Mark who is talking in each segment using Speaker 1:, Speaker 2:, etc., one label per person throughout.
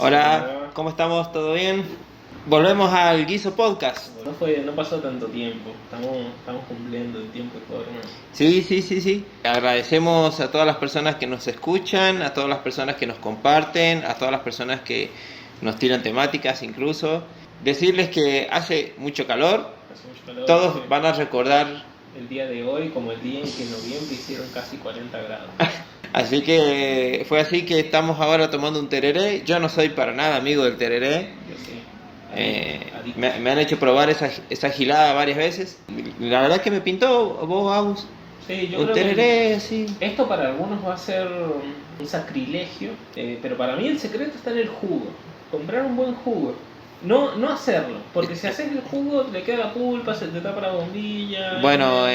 Speaker 1: Hola, ¿cómo estamos? ¿Todo bien? Volvemos al Guiso Podcast.
Speaker 2: No pasó tanto tiempo, estamos cumpliendo el tiempo de forma.
Speaker 1: Sí. Agradecemos a todas las personas que nos escuchan, a todas las personas que nos comparten, a todas las personas que nos tiran temáticas incluso. Decirles que hace mucho calor,
Speaker 2: Hace mucho calor.
Speaker 1: todos van a recordar,
Speaker 2: el día de hoy como el día en que en noviembre hicieron casi 40 grados.
Speaker 1: así que fue así que estamos ahora tomando un tereré. Yo no soy para nada amigo del tereré.
Speaker 2: Yo sí.
Speaker 1: Me han hecho probar esa gilada varias veces. La verdad es que me pintó, vos, Agus.
Speaker 2: Sí, yo
Speaker 1: Un
Speaker 2: creo
Speaker 1: tereré,
Speaker 2: que
Speaker 1: sí.
Speaker 2: esto para algunos va a ser un sacrilegio, pero para mí el secreto está en el jugo. Comprar un buen jugo. No hacerlo, porque si haces el jugo le queda la pulpa, se te tapa la bombilla.
Speaker 1: Bueno,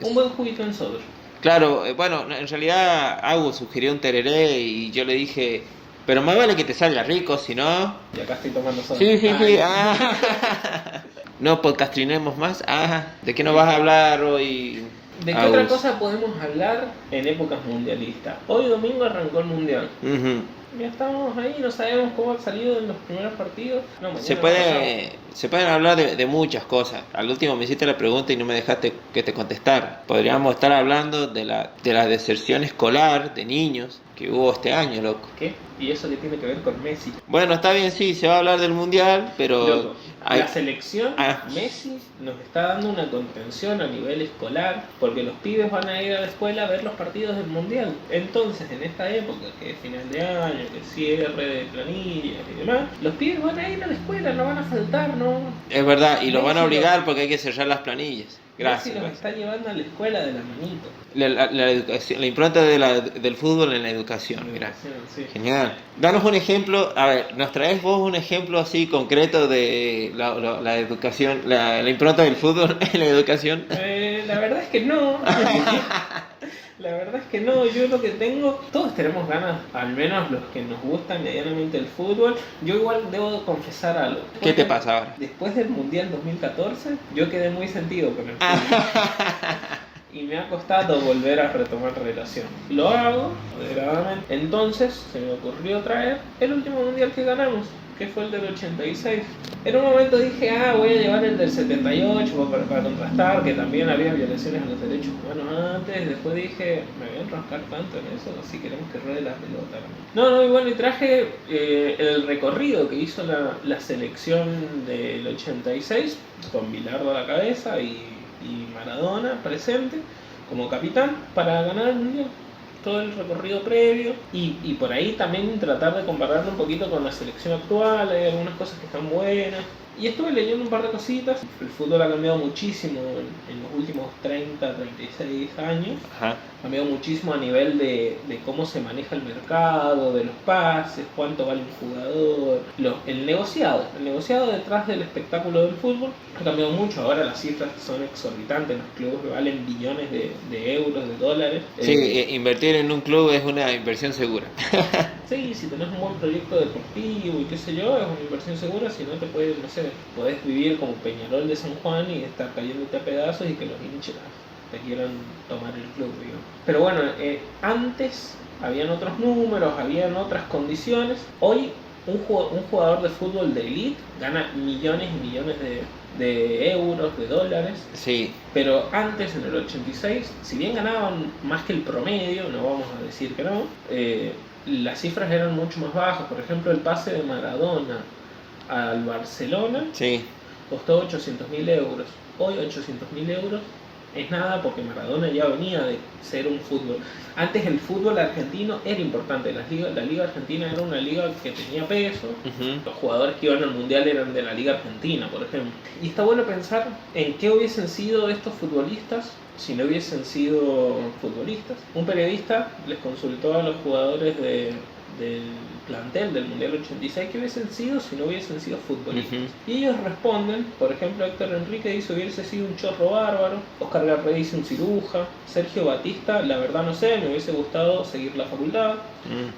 Speaker 2: un buen juguito en sobre.
Speaker 1: claro, bueno, en realidad Agus sugirió un tereré y yo le dije, pero más vale que te salga rico, si no...
Speaker 2: Y acá estoy tomando soda.
Speaker 1: Sí. No podcastrinemos más. ¿De qué nos vas a hablar hoy?
Speaker 2: ¿De qué otra cosa podemos hablar en épocas mundialistas? Hoy domingo arrancó el mundial.
Speaker 1: Uh-huh.
Speaker 2: Ya estamos ahí, no sabemos cómo han salido en los primeros partidos. No,
Speaker 1: Se pueden hablar de muchas cosas. Al último me hiciste la pregunta y no me dejaste que te contestara. Podríamos estar hablando de la deserción escolar de niños que hubo este año, loco.
Speaker 2: ¿Qué? ¿Y eso qué tiene que ver con Messi?
Speaker 1: Bueno, está bien, sí, se va a hablar del mundial, pero...
Speaker 2: Loco, la selección, Messi nos está dando una contención a nivel escolar, porque los pibes van a ir a la escuela a ver los partidos del mundial. Entonces, en esta época, que es final de año, que es cierre de planillas y demás, los pibes van a ir a la escuela, no van a faltar, ¿no?
Speaker 1: Es verdad, y los van a
Speaker 2: Messi
Speaker 1: obligar porque hay que cerrar las planillas. Gracias.
Speaker 2: Messi los está llevando a la escuela de la manito.
Speaker 1: La impronta del fútbol en la educación, gracias.
Speaker 2: Sí.
Speaker 1: Genial. Danos un ejemplo, a ver, ¿nos traes vos un ejemplo así concreto de la educación, la impronta del fútbol en la educación?
Speaker 2: La verdad es que no. La verdad es que no, yo lo que tengo, todos tenemos ganas, al menos los que nos gusta medianamente el fútbol. Yo igual debo confesar algo.
Speaker 1: ¿Qué te pasa ahora?
Speaker 2: Después del Mundial 2014, yo quedé muy sentido con el fútbol. Y me ha costado volver a retomar relación. Lo hago moderadamente. Entonces se me ocurrió traer el último mundial que ganamos, que fue el del 86. En un momento dije, voy a llevar el del 78 para contrastar, que también había violaciones a los derechos humanos antes. Después dije, me voy a enroscar tanto en eso, si queremos que ruede la pelota. No, y bueno, y traje el recorrido que hizo la selección del 86, con Bilardo a la cabeza y Maradona presente como capitán para ganar el mundial. Todo el recorrido previo y por ahí también tratar de compararlo un poquito con la selección actual. Hay algunas cosas que están buenas y estuve leyendo un par de cositas. El fútbol ha cambiado muchísimo en los últimos 30, 36 años.
Speaker 1: Ajá.
Speaker 2: Ha cambiado muchísimo a nivel de cómo se maneja el mercado, de los pases, cuánto vale un jugador, el negociado detrás del espectáculo del fútbol ha cambiado mucho. Ahora las cifras son exorbitantes, los clubes valen billones de euros, de dólares.
Speaker 1: Sí, invertir en un club es una inversión segura.
Speaker 2: Sí, si tenés un buen proyecto deportivo y qué sé yo, es una inversión segura. Si no, podés vivir como Peñarol de San Juan y estar cayéndote a pedazos y que los hinchas te quieran tomar el club, digamos. Pero bueno, antes habían otros números, habían otras condiciones. Hoy un jugador de fútbol de elite gana millones y millones de euros, de dólares.
Speaker 1: Sí.
Speaker 2: Pero antes, en el 86, si bien ganaban más que el promedio, no vamos a decir que no, las cifras eran mucho más bajas. Por ejemplo, el pase de Maradona al Barcelona costó 800.000 euros. Hoy 800.000 euros es nada, porque Maradona ya venía de ser un fútbol. Antes el fútbol argentino era importante. La liga argentina era una liga que tenía peso. Uh-huh. Los jugadores que iban al mundial eran de la liga argentina, por ejemplo. Y está bueno pensar en qué hubiesen sido estos futbolistas si no hubiesen sido futbolistas. Un periodista les consultó a los jugadores del plantel del Mundial 86 que hubiesen sido si no hubiesen sido futbolistas. Uh-huh. Y ellos responden, por ejemplo, Héctor Enrique dice hubiese sido un chorro bárbaro, Oscar Garré dice un ciruja, Sergio Batista, la verdad no sé, me hubiese gustado seguir la facultad.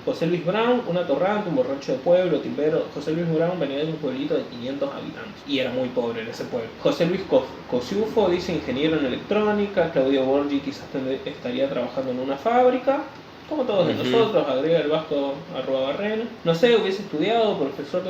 Speaker 2: José Luis Brown, un atorrante, un borracho de pueblo, timbero. José Luis Brown venía de un pueblito de 500 habitantes y era muy pobre en ese pueblo. José Luis Cosiufo dice ingeniero en electrónica. Claudio Borgi quizás estaría trabajando en una fábrica. como todos de nosotros, agrega el Vasco @Barreno. No sé, hubiese estudiado, profesor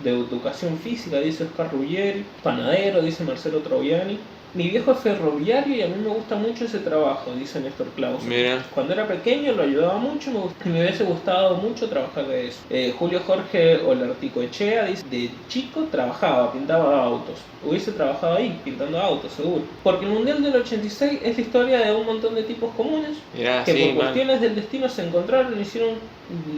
Speaker 2: de educación física, dice Oscar Ruggeri, panadero, dice Marcelo Troviani. Mi viejo es ferroviario y a mí me gusta mucho ese trabajo, dice Néstor Clausen.
Speaker 1: Mira.
Speaker 2: Cuando era pequeño lo ayudaba mucho y me hubiese gustado mucho trabajar de eso. Julio Jorge Olarticoechea dice, de chico trabajaba, pintaba autos. Hubiese trabajado ahí, pintando autos, seguro. Porque el Mundial del 86 es la historia de un montón de tipos comunes
Speaker 1: Mirá,
Speaker 2: que
Speaker 1: sí,
Speaker 2: por cuestiones del destino se encontraron y hicieron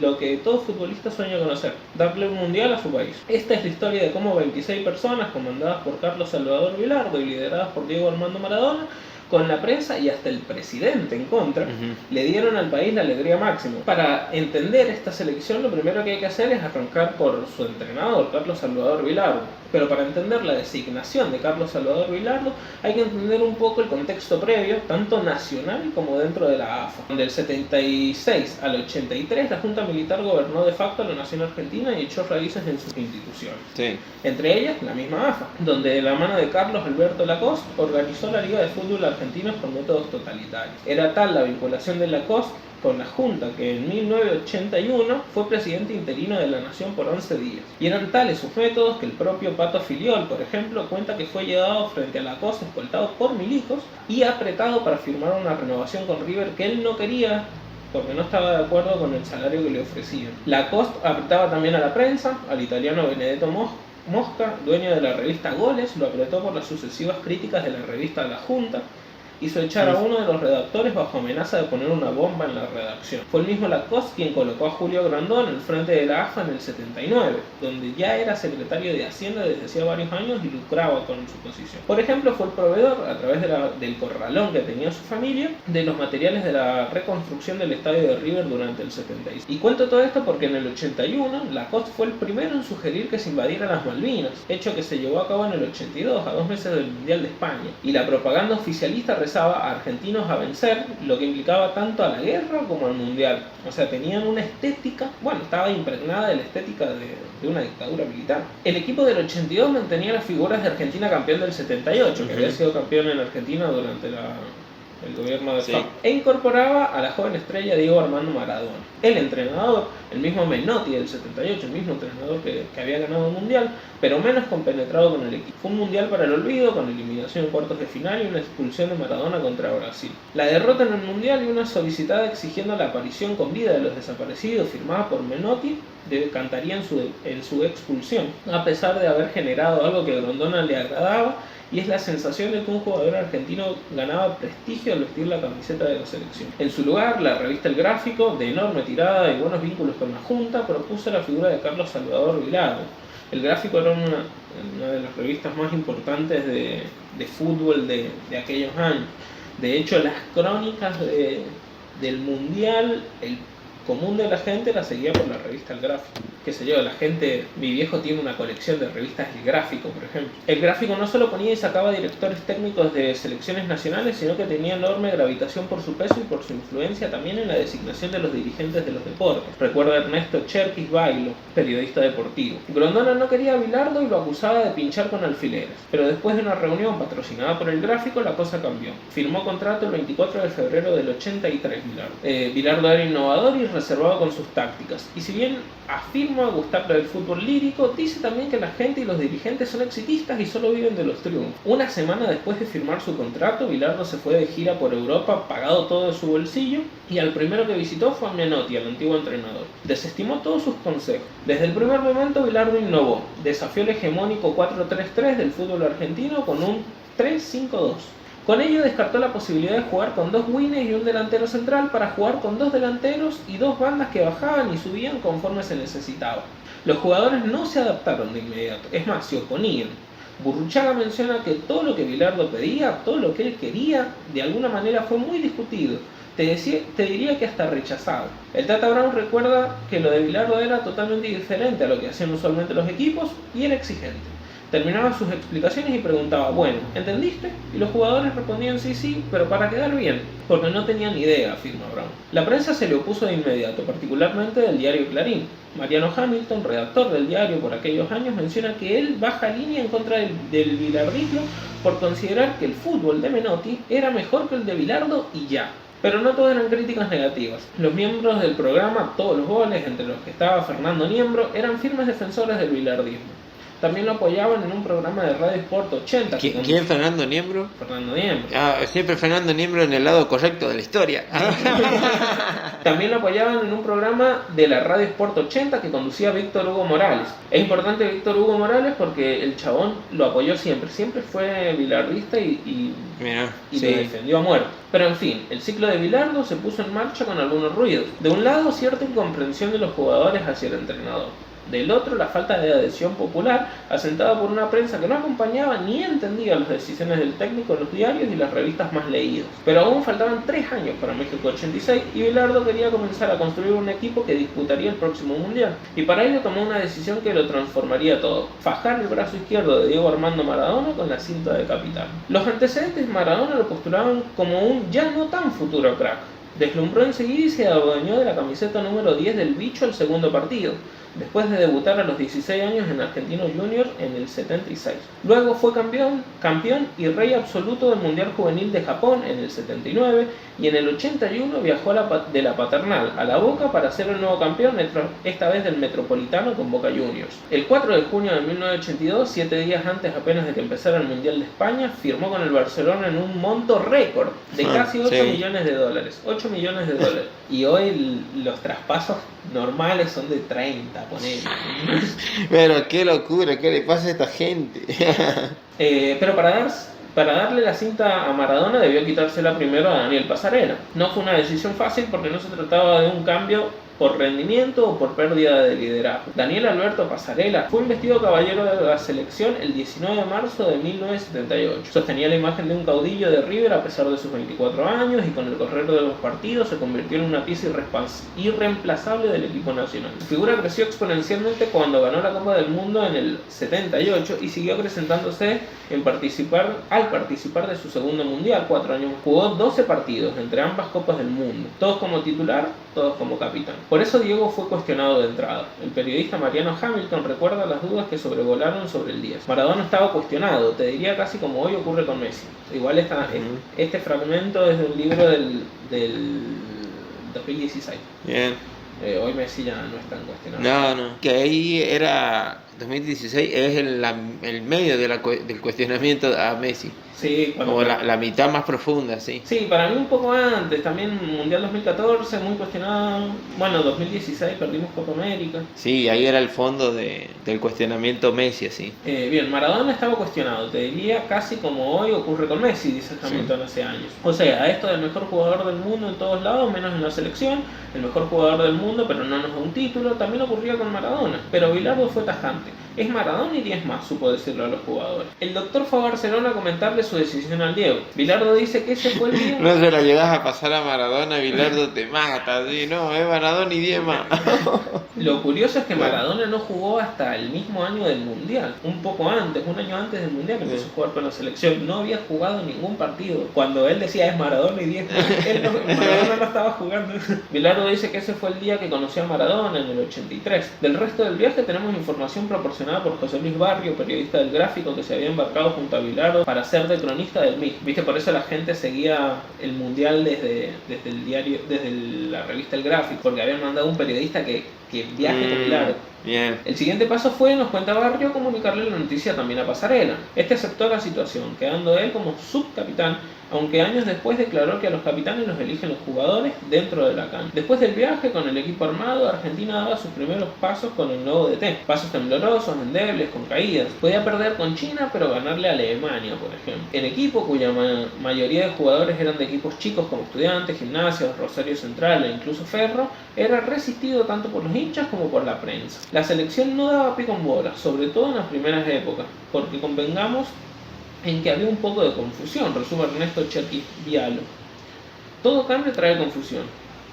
Speaker 2: lo que todo futbolista sueña con hacer, darle un mundial a su país. Esta es la historia de cómo 26 personas, comandadas por Carlos Salvador Vilardo y lideradas por Diego Armando Maradona, con la prensa y hasta el presidente en contra, le dieron al país la alegría máxima. Para entender esta selección, lo primero que hay que hacer es arrancar por su entrenador, Carlos Salvador Vilardo. Pero para entender la designación de Carlos Salvador Vilardo, hay que entender un poco el contexto previo, tanto nacional como dentro de la AFA. Del 76 al 83, la Junta Militar gobernó de facto la nación argentina y echó raíces en sus instituciones.
Speaker 1: Sí.
Speaker 2: Entre ellas, la misma AFA, donde de la mano de Carlos Alberto Lacoste organizó la Liga de Fútbol Argentina con métodos totalitarios. Era tal la vinculación de Lacoste con la Junta que en 1981 fue presidente interino de la Nación por 11 días. Y eran tales sus métodos que el propio Pato Filiol, por ejemplo, cuenta que fue llevado frente a Lacoste escoltado por milicos y apretado para firmar una renovación con River que él no quería porque no estaba de acuerdo con el salario que le ofrecían. Lacoste apretaba también a la prensa, al italiano Benedetto Mosca, dueño de la revista Goles, lo apretó por las sucesivas críticas de la revista La Junta. Hizo echar a uno de los redactores bajo amenaza de poner una bomba en la redacción. Fue el mismo Lacoste quien colocó a Julio Grondón al frente de la AFA en el 79, donde ya era secretario de Hacienda desde hacía varios años y lucraba con su posición. Por ejemplo, fue el proveedor, a través del corralón que tenía su familia, de los materiales de la reconstrucción del estadio de River durante el 76. Y cuento todo esto porque en el 81, Lacoste fue el primero en sugerir que se invadieran las Malvinas, hecho que se llevó a cabo en el 82, a 2 meses del Mundial de España. Y la propaganda oficialista rezaba a argentinos a vencer, lo que implicaba tanto a la guerra como al mundial. O sea, tenían una estética, bueno, estaba impregnada de la estética de una dictadura militar. El equipo del 82 mantenía las figuras de Argentina campeón del 78, que había sido campeón en Argentina durante el gobierno de Faccio, e incorporaba a la joven estrella Diego Armando Maradona. El entrenador, el mismo Menotti del 78, el mismo entrenador que había ganado el mundial, pero menos compenetrado con el equipo. Fue un mundial para el olvido, con eliminación en cuartos de final y una expulsión de Maradona contra Brasil. La derrota en el mundial y una solicitada exigiendo la aparición con vida de los desaparecidos, firmada por Menotti, cantaría en su expulsión, a pesar de haber generado algo que a Grondona le agradaba, y es la sensación de que un jugador argentino ganaba prestigio al vestir la camiseta de la selección. En su lugar, la revista El Gráfico, de enorme tirada y buenos vínculos con la Junta, propuso la figura de Carlos Salvador Vilardo. El Gráfico era una de las revistas más importantes de fútbol de aquellos años. De hecho, las crónicas del Mundial, el común de la gente la seguía por la revista El Gráfico. Qué sé yo, la gente, mi viejo tiene una colección de revistas El Gráfico, por ejemplo. El Gráfico no solo ponía y sacaba directores técnicos de selecciones nacionales, sino que tenía enorme gravitación por su peso y por su influencia también en la designación de los dirigentes de los deportes. Recuerda Ernesto Cherkis Bailo, periodista deportivo. Grondona no quería a Vilardo y lo acusaba de pinchar con alfileres, pero después de una reunión patrocinada por El Gráfico, la cosa cambió. Firmó contrato el 24 de febrero del 83 Vilardo. Vilardo era innovador y reservado con sus tácticas, y si bien afirma gustarle del fútbol lírico, dice también que la gente y los dirigentes son exitistas y solo viven de los triunfos. Una semana después de firmar su contrato, Vilardo se fue de gira por Europa, pagado todo de su bolsillo, y al primero que visitó fue a Menotti, al antiguo entrenador. Desestimó todos sus consejos. Desde el primer momento Vilardo innovó, desafió el hegemónico 4-3-3 del fútbol argentino con un 3-5-2. Con ello descartó la posibilidad de jugar con 2 wingers y un delantero central para jugar con 2 delanteros y 2 bandas que bajaban y subían conforme se necesitaba. Los jugadores no se adaptaron de inmediato, es más, se oponían. Burruchaga menciona que todo lo que Vilardo pedía, todo lo que él quería, de alguna manera fue muy discutido. Te diría que hasta rechazado. El Tata Brown recuerda que lo de Vilardo era totalmente diferente a lo que hacían usualmente los equipos y era exigente. Terminaba sus explicaciones y preguntaba, bueno, ¿entendiste? Y los jugadores respondían sí, pero para quedar bien, porque no tenían idea, afirma Brown. La prensa se le opuso de inmediato, particularmente del diario Clarín. Mariano Hamilton, redactor del diario por aquellos años, menciona que él baja línea en contra del vilardismo por considerar que el fútbol de Menotti era mejor que el de Vilardo y ya. Pero no todas eran críticas negativas. Los miembros del programa, todos los goles, entre los que estaba Fernando Niembro, eran firmes defensores del bilardismo. También lo apoyaban en un programa de Radio Sport 80.
Speaker 1: ¿Quién Fernando Niembro?
Speaker 2: Fernando Niembro.
Speaker 1: Siempre Fernando Niembro en el lado correcto de la historia.
Speaker 2: También lo apoyaban en un programa de la Radio Sport 80 que conducía Víctor Hugo Morales. Es importante Víctor Hugo Morales porque el chabón lo apoyó siempre. Siempre fue bilardista y lo defendió a muerte. Pero en fin, el ciclo de Bilardo se puso en marcha con algunos ruidos. De un lado, cierta incomprensión de los jugadores hacia el entrenador. Del otro, la falta de adhesión popular, asentada por una prensa que no acompañaba ni entendía las decisiones del técnico en los diarios y las revistas más leídas. Pero aún faltaban 3 años para México 86 y Bilardo quería comenzar a construir un equipo que disputaría el próximo Mundial. Y para ello tomó una decisión que lo transformaría todo: fajar el brazo izquierdo de Diego Armando Maradona con la cinta de capitán. Los antecedentes de Maradona lo postulaban como un ya no tan futuro crack. Deslumbró enseguida y se adueñó de la camiseta número 10 del bicho el segundo partido, después de debutar a los 16 años en Argentinos Juniors en el 76. Luego fue campeón y rey absoluto del Mundial Juvenil de Japón en el 79, y en el 81 viajó de la Paternal a la Boca para ser el nuevo campeón, esta vez del Metropolitano con Boca Juniors. El 4 de junio de 1982, 7 días antes apenas de que empezara el Mundial de España, firmó con el Barcelona en un monto récord de casi 8 millones de dólares. 8 millones de dólares. Y hoy los traspasos normales son de 30, ponele.
Speaker 1: Pero qué locura, ¿qué le pasa a esta gente?
Speaker 2: Pero para darle la cinta a Maradona debió quitársela primero a Daniel Passarella. No fue una decisión fácil porque no se trataba de un cambio por rendimiento o por pérdida de liderazgo. Daniel Alberto Passarella fue investido caballero de la selección el 19 de marzo de 1978. Sostenía la imagen de un caudillo de River a pesar de sus 24 años y con el correr de los partidos se convirtió en una pieza irreemplazable del equipo nacional. Su figura creció exponencialmente cuando ganó la Copa del Mundo en el 78 y siguió acrecentándose al participar de su segundo mundial, 4 años. Jugó 12 partidos entre ambas Copas del Mundo, todos como titular, todos como capitán. Por eso Diego fue cuestionado de entrada. El periodista Mariano Hamilton recuerda las dudas que sobrevolaron sobre el 10. Maradona estaba cuestionado, te diría casi como hoy ocurre con Messi. Igual este fragmento es de un libro del 2016.
Speaker 1: Bien.
Speaker 2: Hoy Messi ya no es tan cuestionado.
Speaker 1: No. Que ahí era 2016, es el medio del cuestionamiento a Messi.
Speaker 2: Sí,
Speaker 1: como la mitad más profunda, sí.
Speaker 2: Sí, para mí un poco antes, también Mundial 2014, muy cuestionado. Bueno, 2016 perdimos Copa América.
Speaker 1: Sí, ahí era el fondo del cuestionamiento Messi, así.
Speaker 2: Bien, Maradona estaba cuestionado, te diría casi como hoy ocurre con Messi, dice Hamilton hace años. O sea, esto del mejor jugador del mundo en todos lados, menos en la selección, el mejor jugador del mundo, pero no nos da un título, también ocurría con Maradona. Pero Bilardo fue tajante. Es Maradona y 10 más, supo decirlo a los jugadores. El doctor fue a Barcelona a comentarle su decisión al Diego. Bilardo dice que ese fue el día.
Speaker 1: No se la llegas a pasar a Maradona, Bilardo te mata, ¿sí? No, es Maradona y 10 más.
Speaker 2: Lo curioso es que Maradona no jugó hasta el mismo año del Mundial. Un año antes del Mundial empezó a jugar con la selección. No había jugado ningún partido. Cuando él decía es Maradona y 10 más, Maradona no estaba jugando. Bilardo dice que ese fue el día que conoció a Maradona en el 83. Del resto del viaje tenemos información proporcionada por José Luis Barrio, periodista del Gráfico, que se había embarcado junto a Bilardo para ser de cronista del MIG. Viste, por eso la gente seguía el Mundial desde el diario, desde la revista El Gráfico, porque habían mandado un periodista que viaje con Bilardo.
Speaker 1: Bien.
Speaker 2: El siguiente paso fue, nos cuenta Barrio, comunicarle la noticia también a Passarella. Este aceptó la situación, quedando él como subcapitán, aunque años después declaró que a los capitanes los eligen los jugadores dentro de la cancha. Después del viaje con el equipo armado, Argentina daba sus primeros pasos con el nuevo DT. Pasos temblorosos, endebles, con caídas. Podía perder con China, pero ganarle a Alemania, por ejemplo. El equipo, cuya mayoría de jugadores eran de equipos chicos como Estudiantes, Gimnasia, Rosario Central e incluso Ferro, era resistido tanto por los hinchas como por la prensa. La selección no daba pie con bola, sobre todo en las primeras épocas, porque convengamos en que había un poco de confusión, resume Ernesto Cherquis Vialo. Todo cambio trae confusión.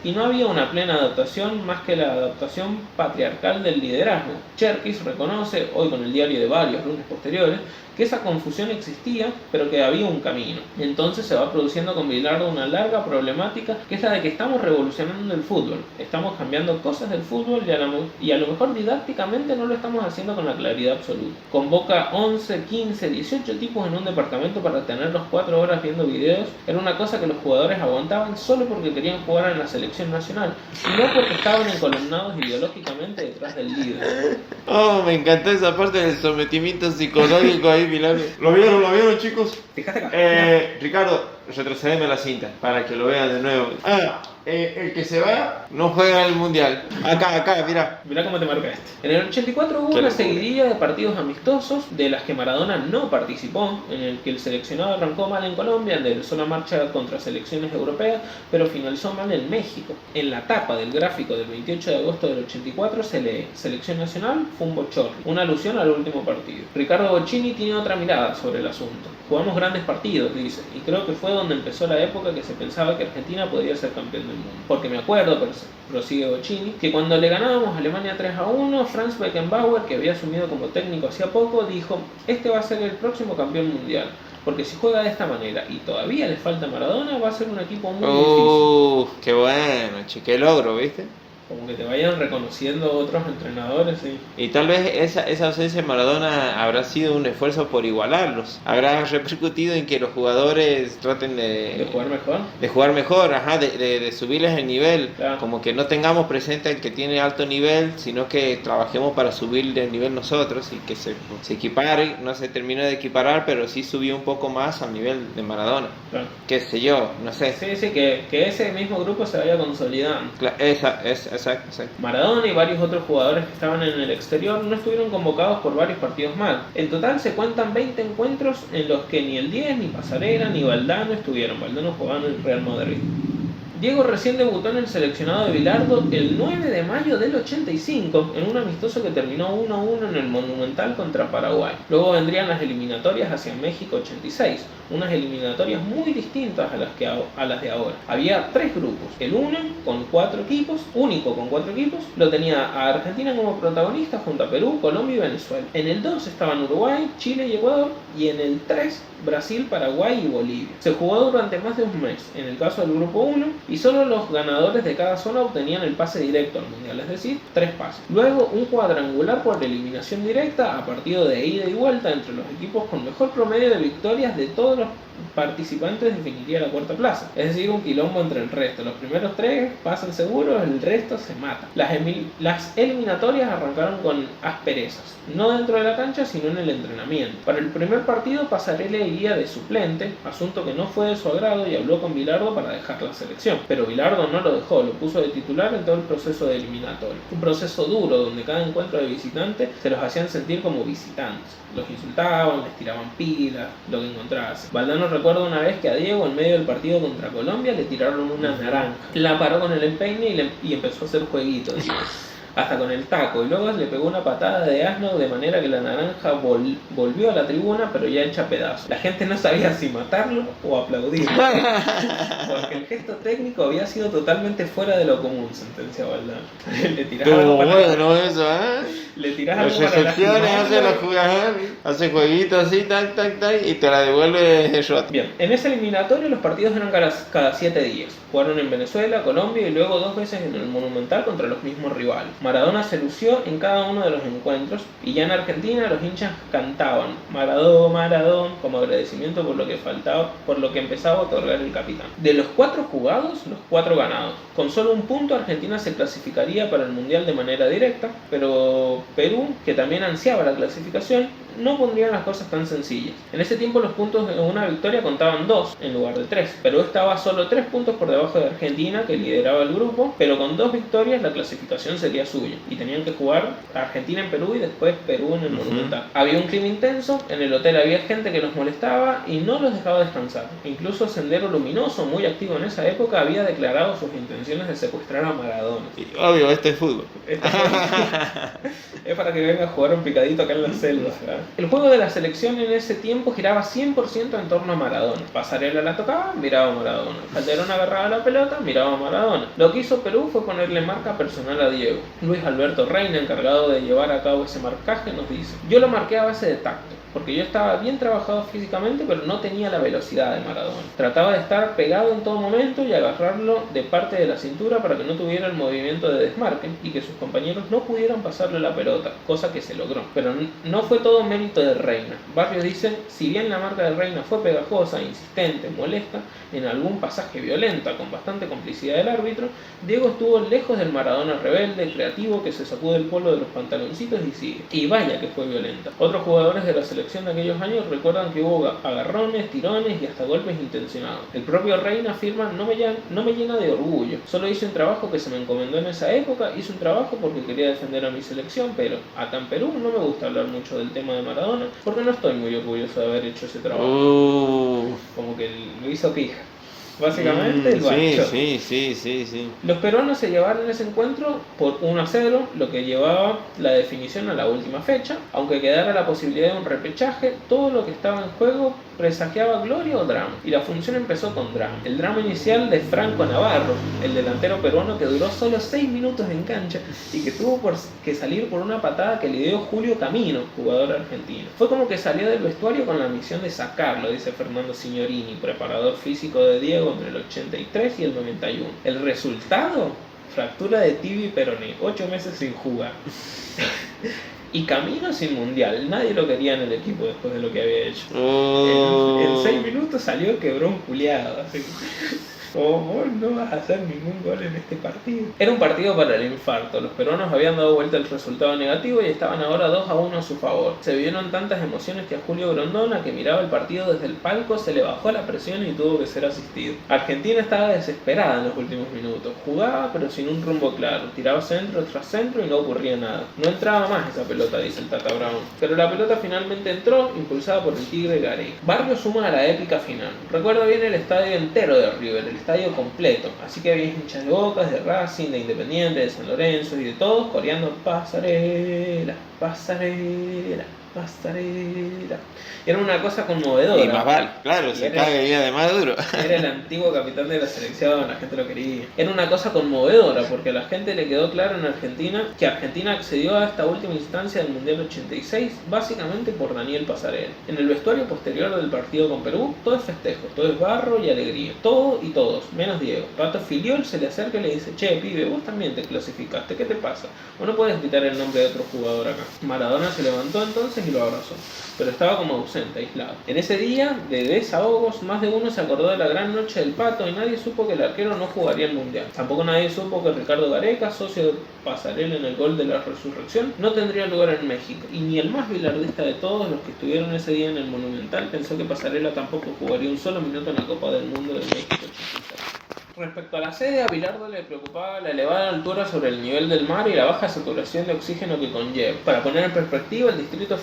Speaker 2: y no había una plena adaptación más que la adaptación patriarcal del liderazgo. Cherkis reconoce, hoy con el diario de varios lunes posteriores, que esa confusión existía, pero que había un camino. Entonces se va produciendo con Bilardo una larga problemática, que es la de que estamos revolucionando el fútbol. Estamos cambiando cosas del fútbol y a lo mejor didácticamente no lo estamos haciendo con la claridad absoluta. Convoca 11, 15, 18 tipos en un departamento para tenerlos 4 horas viendo videos. Era una cosa que los jugadores aguantaban solo porque querían jugar en la selección nacional, y no porque estaban encolumnados ideológicamente detrás del líder.
Speaker 1: Oh, me encantó esa parte del sometimiento psicológico ahí, Milagro. ¿Lo vieron, chicos?
Speaker 2: Fíjate acá.
Speaker 1: Ricardo, retrocedeme la cinta para que lo vean de nuevo. El que se va no juega el mundial. Acá, mira.
Speaker 2: Mirá cómo te marca este. En el 84 hubo una seguidilla de partidos amistosos de las que Maradona no participó, en el que el seleccionado arrancó mal en Colombia, enderezó la marcha contra selecciones europeas, pero finalizó mal en México. En la tapa del gráfico del 28 de agosto del 84 se lee: Selección Nacional fue un bochorno, una alusión al último partido. Ricardo Bocchini tiene otra mirada sobre el asunto. Jugamos grandes partidos, dice, y creo que fue donde empezó la época que se pensaba que Argentina podía ser campeón del mundo. Porque me acuerdo, prosigue Bocchini, que cuando le ganábamos a Alemania 3-1, Franz Beckenbauer, que había asumido como técnico hacía poco, dijo: este va a ser el próximo campeón mundial. Porque si juega de esta manera y todavía le falta Maradona, va a ser un equipo muy difícil.
Speaker 1: Qué bueno, qué logro, ¿viste?
Speaker 2: Como que te vayan reconociendo otros entrenadores, sí.
Speaker 1: Y tal vez esa ausencia de Maradona habrá sido un esfuerzo por igualarlos. Habrá repercutido en que los jugadores traten
Speaker 2: de jugar mejor.
Speaker 1: De jugar mejor, de subirles el nivel.
Speaker 2: Claro.
Speaker 1: Como que no tengamos presente el que tiene alto nivel, sino que trabajemos para subirle el nivel nosotros y que se equipare. No se terminó de equiparar, pero sí subió un poco más al nivel de Maradona.
Speaker 2: Claro.
Speaker 1: Qué sé yo, no sé.
Speaker 2: Sí, que ese mismo grupo se vaya consolidando.
Speaker 1: Exacto.
Speaker 2: Maradona y varios otros jugadores que estaban en el exterior no estuvieron convocados por varios partidos más. En total se cuentan 20 encuentros en los que ni el 10, ni Pasarela, ni Valdano estuvieron. Valdano jugaba en el Real Madrid. Diego recién debutó en el seleccionado de Bilardo el 9 de mayo del 85 en un amistoso que terminó 1-1 en el Monumental contra Paraguay. Luego vendrían las eliminatorias hacia México 86, unas eliminatorias muy distintas a las de ahora. Había 3 grupos, el 1 con 4 equipos, único con 4 equipos, lo tenía a Argentina como protagonista junto a Perú, Colombia y Venezuela. En el 2 estaban Uruguay, Chile y Ecuador, y en el 3 Brasil, Paraguay y Bolivia. Se jugó durante más de un mes, en el caso del grupo 1, y solo los ganadores de cada zona obtenían el pase directo al mundial, es decir, 3 pases. Luego un cuadrangular por eliminación directa a partido de ida y vuelta entre los equipos con mejor promedio de victorias de todos los participantes definiría la cuarta plaza, es decir, un quilombo entre el resto. Los primeros 3 pasan seguros, el resto se mata. Las eliminatorias arrancaron con asperezas, no dentro de la cancha sino en el entrenamiento. Para el primer partido Pasarela iría de suplente, asunto que no fue de su agrado, y habló con Bilardo para dejar la selección, pero Bilardo no lo dejó, lo puso de titular en todo el proceso de eliminatorio. Un proceso duro donde cada encuentro de visitante se los hacían sentir como visitantes. Los insultaban, les tiraban pilas, lo que encontrase. Valdano recuerda una vez que a Diego, en medio del partido contra Colombia, le tiraron una naranja. La paró con el empeine y empezó a hacer jueguitos, hasta con el taco, y luego le pegó una patada de asno de manera que la naranja volvió a la tribuna, pero ya hecha pedazos. La gente no sabía si matarlo o aplaudirlo, porque el gesto técnico había sido totalmente fuera de lo común, sentencia Valdano. Le tiraba
Speaker 1: pero bueno eso,
Speaker 2: le tirás
Speaker 1: las
Speaker 2: algo para
Speaker 1: recepciones hace los jugadores, hace jueguitos así, tac, y te la devuelve el shot.
Speaker 2: Bien, en ese eliminatorio los partidos eran cada 7 días. Jugaron en Venezuela, Colombia y luego 2 veces en el Monumental contra los mismos rivales. Maradona se lució en cada uno de los encuentros, y ya en Argentina los hinchas cantaban Maradón, Maradón, como agradecimiento por lo que empezaba a otorgar el capitán. De los 4 jugados, los 4 ganados. Con solo un punto Argentina se clasificaría para el Mundial de manera directa, pero Perú, que también ansiaba la clasificación, no pondrían las cosas tan sencillas. En ese tiempo los puntos de una victoria contaban 2 en lugar de 3. Perú estaba solo 3 puntos por debajo de Argentina, que lideraba el grupo, pero con 2 victorias la clasificación sería suya, y tenían que jugar Argentina en Perú y después Perú en el Monumental. Había un clima intenso, en el hotel había gente que los molestaba y no los dejaba descansar. Incluso Sendero Luminoso, muy activo en esa época, había declarado sus intenciones de secuestrar a Maradona.
Speaker 1: Y, obvio, este es fútbol.
Speaker 2: Es para que venga a jugar un picadito acá en la selva, ¿verdad? El juego de la selección en ese tiempo giraba 100% en torno a Maradona. Pasarela la tocaba, miraba a Maradona. Calderón agarraba la pelota, miraba a Maradona. Lo que hizo Perú fue ponerle marca personal a Diego. Luis Alberto Reina, encargado de llevar a cabo ese marcaje, nos dice: yo lo marqué a base de tacto, porque yo estaba bien trabajado físicamente, pero no tenía la velocidad de Maradona. Trataba de estar pegado en todo momento y agarrarlo de parte de la cintura para que no tuviera el movimiento de desmarque y que sus compañeros no pudieran pasarle la pelota, cosa que se logró. Pero no fue todo mérito de Reina. Barrios dice: si bien la marca de Reina fue pegajosa, insistente, molesta, en algún pasaje violenta, con bastante complicidad del árbitro, Diego estuvo lejos del Maradona rebelde, creativo, que se sacude el polvo de los pantaloncitos y sigue. Y vaya que fue violenta. Otros jugadores de la selección de aquellos años recuerdan que hubo agarrones, tirones y hasta golpes intencionados. El propio Reina afirma: no me llena de orgullo, solo hice un trabajo que se me encomendó en esa época, hice un trabajo porque quería defender a mi selección, pero acá en Perú no me gusta hablar mucho del tema de Maradona porque no estoy muy orgulloso de haber hecho ese trabajo. Como que lo hizo pija. Básicamente el bacho.
Speaker 1: Sí.
Speaker 2: Los peruanos se llevaron ese encuentro por 1-0, lo que llevaba la definición a la última fecha. Aunque quedara la posibilidad de un repechaje, todo lo que estaba en juego presagiaba gloria o drama. Y la función empezó con drama. El drama inicial de Franco Navarro, el delantero peruano que duró solo 6 minutos en cancha y que tuvo que salir por una patada que le dio Julio Camino, jugador argentino. Fue como que salió del vestuario con la misión de sacarlo, dice Fernando Signorini, preparador físico de Diego entre el 83 y el 91. El resultado: fractura de tibia y peroné, 8 meses sin jugar. Y Camino sin mundial. Nadie lo quería en el equipo después de lo que había hecho. En 6 minutos salió, quebró un culiado. Así. Vos no vas a hacer ningún gol en este partido. Era un partido para el infarto. Los peruanos habían dado vuelta el resultado negativo y estaban ahora 2-1 a su favor. Se vieron tantas emociones que a Julio Grondona, que miraba el partido desde el palco, se le bajó la presión y tuvo que ser asistido. Argentina estaba desesperada en los últimos minutos. Jugaba pero sin un rumbo claro. Tiraba centro tras centro y no ocurría nada. No entraba más esa pelota, dice el Tata Brown. Pero la pelota finalmente entró, impulsada por el Tigre Gareca. Barrios suma a la épica final. Recuerdo bien el estadio entero de River, el estadio completo, así que había hinchas de Boca, de Racing, de Independiente, de San Lorenzo y de todos coreando pasarela, pasarela, pasarela. Era una cosa conmovedora.
Speaker 1: Y más vale, claro, se cae día de Maduro.
Speaker 2: Era el antiguo capitán de la selección, la gente lo quería. Era una cosa conmovedora porque a la gente le quedó claro en Argentina que Argentina accedió a esta última instancia del Mundial 86 básicamente por Daniel Pasarela. En el vestuario posterior del partido con Perú, todo es festejo, todo es barro y alegría. Todo y todos, menos Diego. Pato Filiol se le acerca y le dice: che, pibe, vos también te clasificaste, ¿qué te pasa? Vos no puedes gritar el nombre de otro jugador acá. Maradona se levantó entonces y lo abrazó, pero estaba como ausente, aislado. En ese día de desahogos, más de uno se acordó de la gran noche del Pato y nadie supo que el arquero no jugaría el Mundial. Tampoco nadie supo que Ricardo Gareca, socio de Pasarela en el gol de la resurrección, no tendría lugar en México. Y ni el más bilardista de todos los que estuvieron ese día en el Monumental pensó que Pasarela tampoco jugaría un solo minuto en la Copa del Mundo de México 86. Respecto a la sede, a Bilardo le preocupaba la elevada altura sobre el nivel del mar y la baja saturación de oxígeno que conlleva. Para poner en perspectiva, el Distrito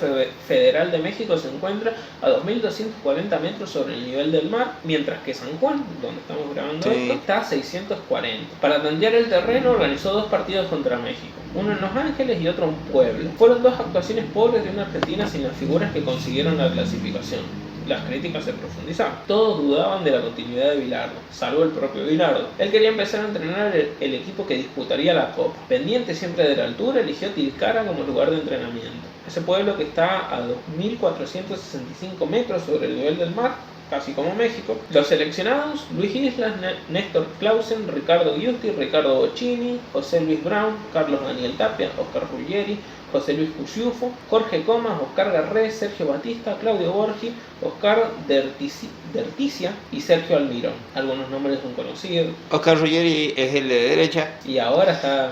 Speaker 2: Federal de México se encuentra a 2.240 metros sobre el nivel del mar, mientras que San Juan, donde estamos grabando esto, está a 640. Para tantear el terreno, organizó 2 partidos contra México, uno en Los Ángeles y otro en Puebla. Fueron 2 actuaciones pobres de una Argentina sin las figuras que consiguieron la clasificación. Las críticas se profundizaban. Todos dudaban de la continuidad de Bilardo, salvo el propio Bilardo. Él quería empezar a entrenar el equipo que disputaría la Copa. Pendiente siempre de la altura, eligió Tilcara como lugar de entrenamiento. Ese pueblo que está a 2.465 metros sobre el nivel del mar, casi como México. Los seleccionados: Luis Islas, Néstor Clausen, Ricardo Giusti, Ricardo Bocchini, José Luis Brown, Carlos Daniel Tapia, Oscar Ruggeri, José Luis Cusiufo, Jorge Comas, Oscar Garré, Sergio Batista, Claudio Borgi, Oscar Derticia y Sergio Almirón. Algunos nombres son conocidos.
Speaker 1: Oscar Ruggeri es el de derecha.
Speaker 2: Y ahora está...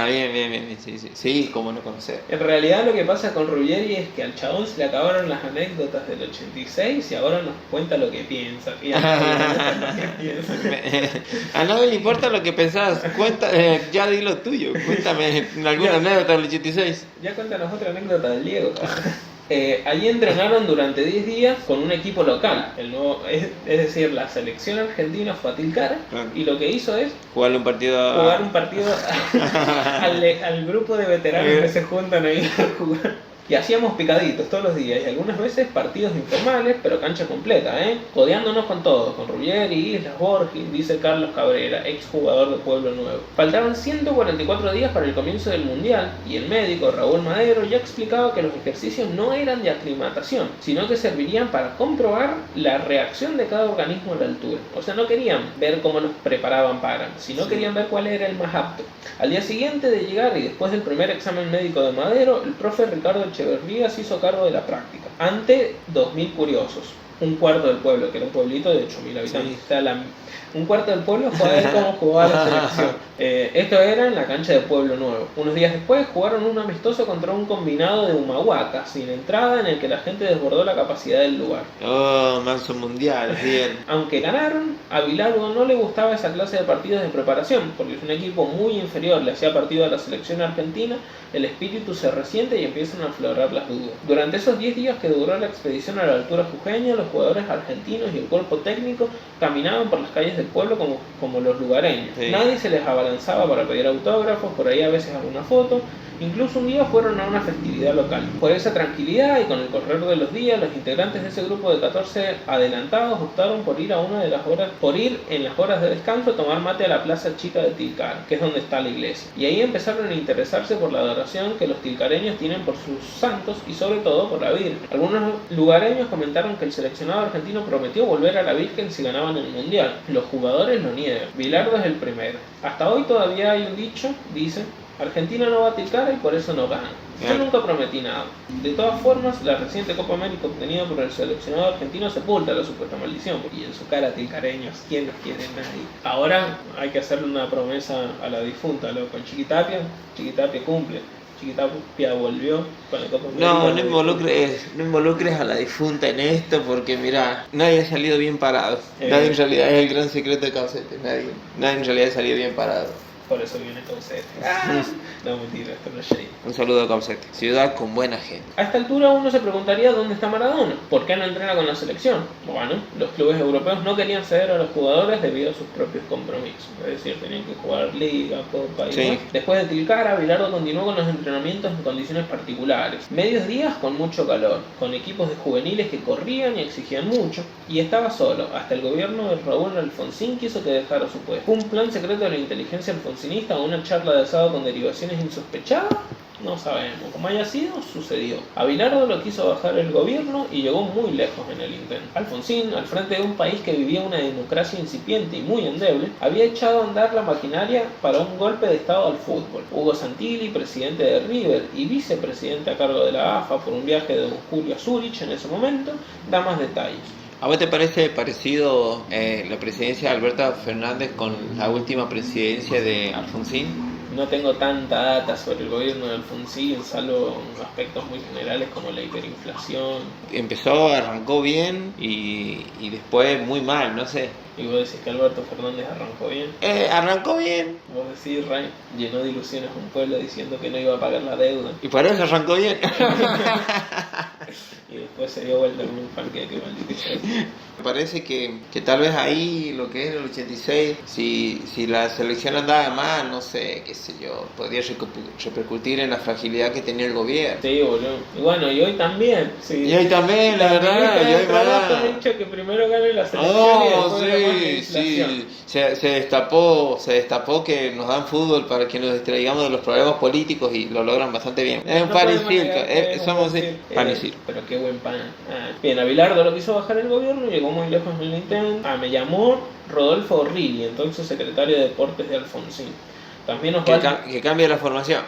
Speaker 1: bien, sí, cómo no conocer.
Speaker 2: En realidad lo que pasa con Ruggeri es que al chabón se le acabaron las anécdotas del 86 y ahora nos cuenta lo que piensa. Y a
Speaker 1: nadie le importa lo que pensás, ya di lo tuyo, cuéntame alguna anécdota del 86.
Speaker 2: Ya cuéntanos otra anécdota del Diego. Allí entrenaron durante 10 días con un equipo local, es decir, la selección argentina fue a Tilcara y lo que hizo es
Speaker 1: jugar un partido
Speaker 2: al grupo de veteranos que se juntan ahí a jugar. Y hacíamos picaditos todos los días y algunas veces partidos informales, pero cancha completa, codeándonos con todos, con Ruggeri, Islas, Borges, dice Carlos Cabrera, exjugador de Pueblo Nuevo. Faltaban 144 días para el comienzo del Mundial y el médico Raúl Madero ya explicaba que los ejercicios no eran de aclimatación, sino que servirían para comprobar la reacción de cada organismo a la altura. O sea, no querían ver cómo nos preparaban para, sino querían ver cuál era el más apto. Al día siguiente de llegar y después del primer examen médico de Madero, el profe Ricardo Echeverría se hizo cargo de la práctica, ante 2.000 curiosos. Un cuarto del pueblo, que era un pueblito de 8.000 habitantes. Sí. O sea, un cuarto del pueblo fue a ver cómo jugaba la selección. Esto era en la cancha de Pueblo Nuevo. Unos días después jugaron un amistoso contra un combinado de Humahuaca, sin entrada, en el que la gente desbordó la capacidad del lugar.
Speaker 1: Oh, manso mundial, bien.
Speaker 2: Aunque ganaron, a Bilardo no le gustaba esa clase de partidos de preparación, porque es un equipo muy inferior, le hacía partido a la selección argentina, el espíritu se resiente y empiezan a aflorar las dudas. Durante esos 10 días que duró la expedición a la altura jujeña, los jugadores argentinos y el cuerpo técnico caminaban por las calles del pueblo como los lugareños. Sí. Nadie se les abalanzaba para pedir autógrafos, por ahí a veces alguna foto. Incluso un día fueron a una festividad local. Por esa tranquilidad y con el correr de los días, los integrantes de ese grupo de 14 adelantados optaron por ir en las horas de descanso a tomar mate a la plaza chica de Tilcara, que es donde está la iglesia. Y ahí empezaron a interesarse por la adoración que los tilcareños tienen por sus santos y sobre todo por la Virgen. Algunos lugareños comentaron que el seleccionado argentino prometió volver a la Virgen si ganaban el Mundial. Los jugadores lo niegan. Bilardo es el primero. Hasta hoy todavía hay un dicho, dice: Argentina no va a Tilcara y por eso no gana. Yo nunca prometí nada. De todas formas, la reciente Copa América obtenida por el seleccionado argentino sepulta la supuesta maldición. Y en su cara, tilcareños, ¿quién los quiere? Nadie. Ahora hay que hacerle una promesa a la difunta, loco. Con Chiquitapia cumple. Chiquitapia volvió con la Copa América.
Speaker 1: No involucres a la difunta en esto, porque mira, nadie ha salido bien parado. Nadie en realidad, es el gran secreto de Caucete. Nadie en realidad ha salido bien parado.
Speaker 2: Por eso viene Caucete. No, mentira, esto no es shade.
Speaker 1: Un saludo a Caucete, ciudad con buena gente.
Speaker 2: A esta altura uno se preguntaría dónde está Maradona, ¿por qué no entrena con la selección? Bueno, los clubes europeos no querían ceder a los jugadores debido a sus propios compromisos, es decir, tenían que jugar Liga, Copa y demás. Después de Tilcara, Bilardo continuó con los entrenamientos en condiciones particulares, medios días con mucho calor, con equipos de juveniles que corrían y exigían mucho, y estaba solo, hasta el gobierno de Raúl Alfonsín quiso que dejara su puesto. Un plan secreto de la inteligencia alfonsinista o una charla de asado con derivaciones insospechadas, no sabemos. Como haya sido, sucedió. A Bilardo lo quiso bajar el gobierno y llegó muy lejos en el intento. Alfonsín, al frente de un país que vivía una democracia incipiente y muy endeble, había echado a andar la maquinaria para un golpe de estado al fútbol. Hugo Santilli, presidente de River y vicepresidente a cargo de la AFA por un viaje de don Julio a Zurich en ese momento, da más detalles.
Speaker 1: ¿A vos te parece parecido la presidencia de Alberto Fernández con la última presidencia de Alfonsín?
Speaker 2: No tengo tanta data sobre el gobierno de Alfonsín, salvo aspectos muy generales como la hiperinflación.
Speaker 1: Arrancó bien y después muy mal, no sé.
Speaker 2: ¿Y vos decís que Alberto Fernández arrancó bien?
Speaker 1: Arrancó bien.
Speaker 2: Vos decís, Ray, llenó de ilusiones a un pueblo diciendo que no iba a pagar la deuda.
Speaker 1: Y por eso arrancó bien.
Speaker 2: Y después se dio vuelta con un panqueque, maldito sea.
Speaker 1: Me parece que tal vez ahí, lo que es el 86, si la selección andaba mal, no sé, qué sé yo, podría repercutir en la fragilidad que tenía el gobierno.
Speaker 2: Sí, boludo. Y bueno, y hoy también. Sí.
Speaker 1: Y hoy también, la verdad. Y hoy
Speaker 2: ha dicho que primero gane la selección y después la
Speaker 1: inflación. Se destapó que nos dan fútbol para que nos distraigamos de los problemas políticos y lo logran bastante bien. Es un pan y circo, somos pan y circo.
Speaker 2: Pero qué buen pan. Bien, a Bilardo lo quiso bajar el gobierno y llegó muy lejos en el intento. Me llamó Rodolfo Rilli, entonces secretario de Deportes de Alfonsín. También
Speaker 1: que cambie la formación.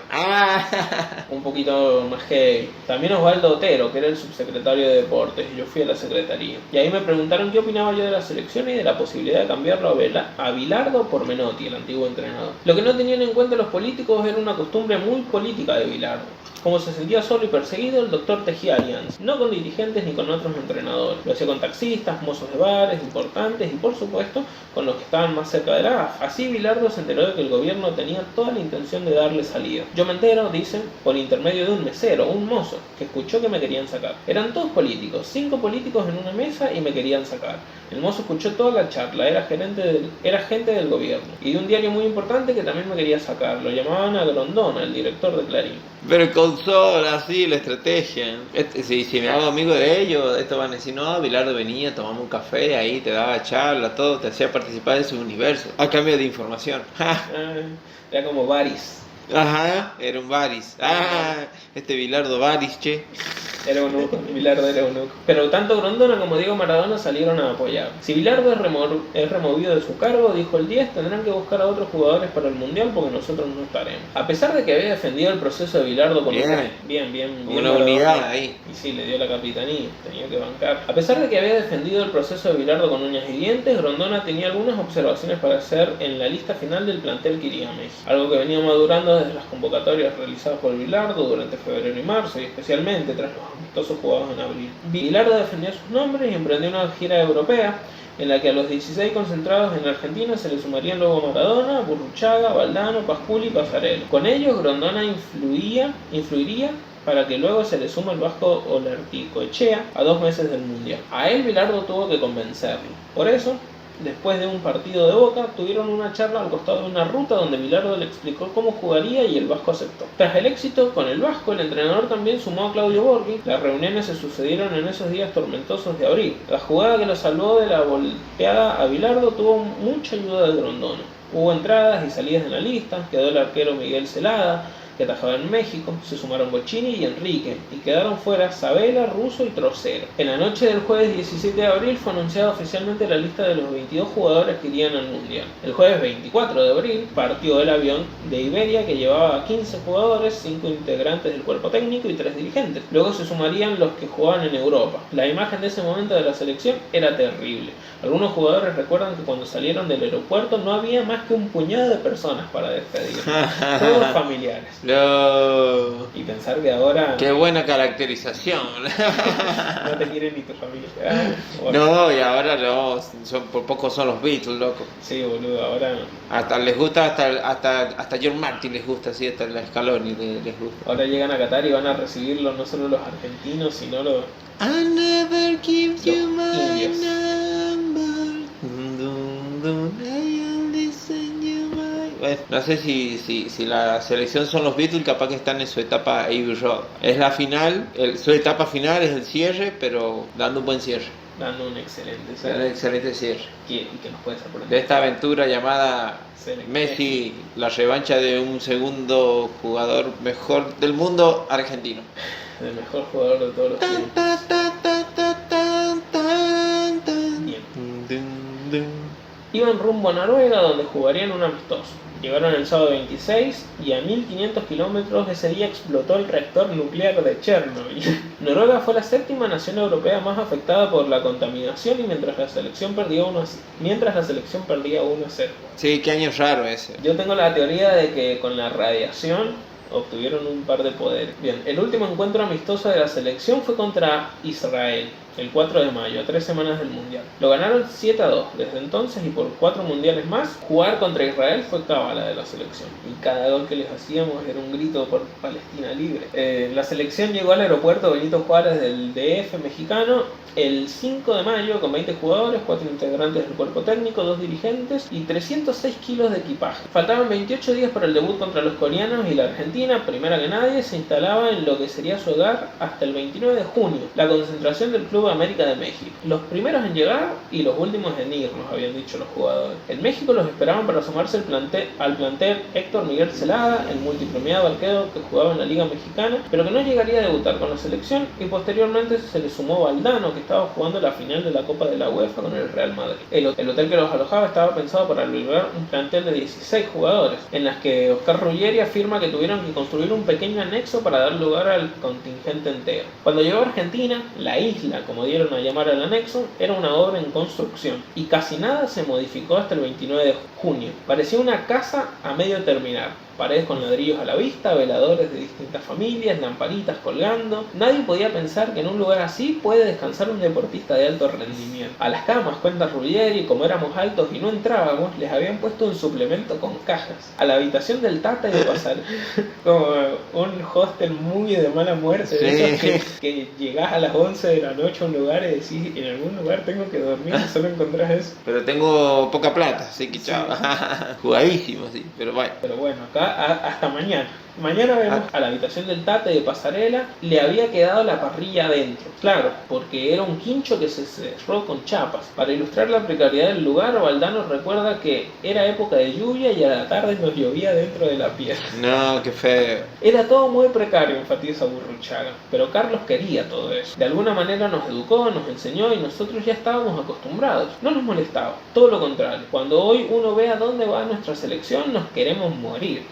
Speaker 2: Un poquito más heavy. También Osvaldo Otero, que era el subsecretario de Deportes, y yo fui a la secretaría. Y ahí me preguntaron qué opinaba yo de la selección y de la posibilidad de cambiarlo a Bilardo por Menotti, el antiguo entrenador. Lo que no tenían en cuenta los políticos era una costumbre muy política de Bilardo. Como se sentía solo y perseguido, el doctor tejía alianzas, no con dirigentes ni con otros entrenadores. Lo hacía con taxistas, mozos de bares, importantes y por supuesto con los que estaban más cerca de la AFA. Así Bilardo se enteró de que el gobierno tenía tenía toda la intención de darle salida. Yo me entero, dicen, por intermedio de un mesero, un mozo, que escuchó que me querían sacar. Eran todos políticos, 5 políticos en una mesa y me querían sacar. El mozo escuchó toda la charla, era gente del gobierno y de un diario muy importante que también me quería sacar. Lo llamaban a Grondona, el director de Clarín.
Speaker 1: Pero con Sol, así, la estrategia. Si me hago amigo de ellos, esto van a decir, no, Bilardo venía, tomamos un café, ahí te daba charla, todo, te hacía participar de su universo, a cambio de información.
Speaker 2: Era como Varys.
Speaker 1: Ajá, era un Varys. Este Bilardo Varys, che.
Speaker 2: Era un eunuco, Bilardo era un eunuco. Pero tanto Grondona como Diego Maradona salieron a apoyar. Si Bilardo es removido de su cargo, dijo el 10, tendrán que buscar a otros jugadores para el Mundial porque nosotros no estaremos. A pesar de que había defendido el proceso de Bilardo con
Speaker 1: una unidad ahí.
Speaker 2: Y sí, le dio la capitanía, tenía que bancar. A pesar de que había defendido el proceso de Bilardo con uñas y dientes, Grondona tenía algunas observaciones para hacer en la lista final del plantel que iría a México. Algo que venía madurando desde las convocatorias realizadas por Bilardo durante febrero y marzo, y especialmente tras los amistosos jugados en abril. Bilardo defendió sus nombres y emprendió una gira europea en la que a los 16 concentrados en Argentina se le sumarían luego Maradona, Burruchaga, Valdano, Pasculi y Pasarello. Con ellos Grondona influiría para que luego se le suma el vasco Olarticoechea a 2 meses del Mundial. A él Bilardo tuvo que convencerlo. Por eso, después de un partido de Boca, tuvieron una charla al costado de una ruta donde Bilardo le explicó cómo jugaría y el vasco aceptó. Tras el éxito con el vasco, el entrenador también sumó a Claudio Borghi. Las reuniones se sucedieron en esos días tormentosos de abril. La jugada que lo salvó de la volteada a Bilardo tuvo mucha ayuda de Grondona. Hubo entradas y salidas en la lista, quedó el arquero Miguel Celada, que atajaba en México, se sumaron Bocchini y Enrique, y quedaron fuera Sabela, Russo y Trocero. En la noche del jueves 17 de abril fue anunciada oficialmente la lista de los 22 jugadores que irían al Mundial. El jueves 24 de abril partió el avión de Iberia que llevaba 15 jugadores, 5 integrantes del cuerpo técnico y 3 dirigentes. Luego se sumarían los que jugaban en Europa. La imagen de ese momento de la selección era terrible. Algunos jugadores recuerdan que cuando salieron del aeropuerto no había más que un puñado de personas para despedir, todos familiares.
Speaker 1: No.
Speaker 2: Y pensar que ahora
Speaker 1: Qué buena caracterización.
Speaker 2: no te quieren ni tu familia.
Speaker 1: No, y ahora no, por poco son los Beatles, loco.
Speaker 2: Sí, boludo, ahora
Speaker 1: Hasta les gusta, hasta John Martin les gusta, así, hasta la Scaloni les gusta.
Speaker 2: ahora llegan a Qatar y van a recibirlo no solo los argentinos, sino los
Speaker 1: I never give you my
Speaker 2: indios.
Speaker 1: number. Bueno, no sé si la selección son los Beatles, capaz que están en su etapa Abbey Road. Es la final, su etapa final es el cierre, pero dando un buen cierre.
Speaker 2: Dando un excelente
Speaker 1: Un excelente cierre.
Speaker 2: que nos puede sorprender.
Speaker 1: De esta aventura llamada
Speaker 2: Selección.
Speaker 1: Messi, la revancha de un segundo jugador mejor del mundo argentino.
Speaker 2: El mejor jugador de todos los tiempos. Bien. Iban rumbo a Noruega donde jugarían un amistoso. Llegaron el sábado 26 y a 1500 kilómetros ese día explotó el reactor nuclear de Chernobyl. Noruega fue la 7ª nación europea más afectada por la contaminación y mientras la selección perdía 1-0.
Speaker 1: Sí, qué año raro ese.
Speaker 2: Yo tengo la teoría de que con la radiación obtuvieron un par de poderes. Bien, el último encuentro amistoso de la selección fue contra Israel, el 4 de mayo, a 3 semanas del Mundial. Lo ganaron 7-2. Desde entonces y por 4 mundiales más, jugar contra Israel fue cábala de la selección. Y cada gol que les hacíamos era un grito por Palestina libre. La selección llegó al aeropuerto Benito Juárez del DF mexicano el 5 de mayo con 20 jugadores, 4 integrantes del cuerpo técnico, 2 dirigentes y 306 kilos de equipaje. Faltaban 28 días para el debut contra los coreanos y la Argentina, primera que nadie, se instalaba en lo que sería su hogar hasta el 29 de junio, la concentración del Club América de México. Los primeros en llegar y los últimos en ir, nos habían dicho los jugadores. En México los esperaban para sumarse al plantel Héctor Miguel Celada, el multipremiado arquero que jugaba en la Liga Mexicana, pero que no llegaría a debutar con la selección, y posteriormente se le sumó Valdano, que estaba jugando la final de la Copa de la UEFA con el Real Madrid. El hotel que los alojaba estaba pensado para albergar un plantel de 16 jugadores, en las que Oscar Ruggeri afirma que tuvieron que construir un pequeño anexo para dar lugar al contingente entero. Cuando llegó a Argentina, la isla, como dieron a llamar al anexo, era una obra en construcción, y casi nada se modificó hasta el 29 de junio. Parecía una casa a medio terminar. paredes con ladrillos a la vista, veladores de distintas familias, lamparitas colgando. Nadie podía pensar que en un lugar así puede descansar un deportista de alto rendimiento. A las camas, cuenta Ruggeri, como éramos altos y no entrábamos, les habían puesto un suplemento con cajas. A la habitación del Tata y de pasar como un hostel muy de mala muerte, de esos que llegás a las 11 de la noche a un lugar y decís, en algún lugar tengo que dormir y solo encontrás eso.
Speaker 1: Pero tengo poca plata, así que chao. Jugadísimo, sí, pero bueno.
Speaker 2: Pero bueno, acá hasta mañana. Mañana vemos a la habitación del Tate de Pasarela, le había quedado la parrilla adentro. Claro, porque era un quincho que se cerró con chapas. Para ilustrar la precariedad del lugar, Valdano recuerda que era época de lluvia y a la tarde nos llovía dentro de la pieza.
Speaker 1: No, qué feo.
Speaker 2: Era todo muy precario, enfatiza Burruchaga, pero Carlos quería todo eso. De alguna manera nos educó, nos enseñó y nosotros ya estábamos acostumbrados. No nos molestaba, todo lo contrario. Cuando hoy uno ve a dónde va nuestra selección, nos queremos morir.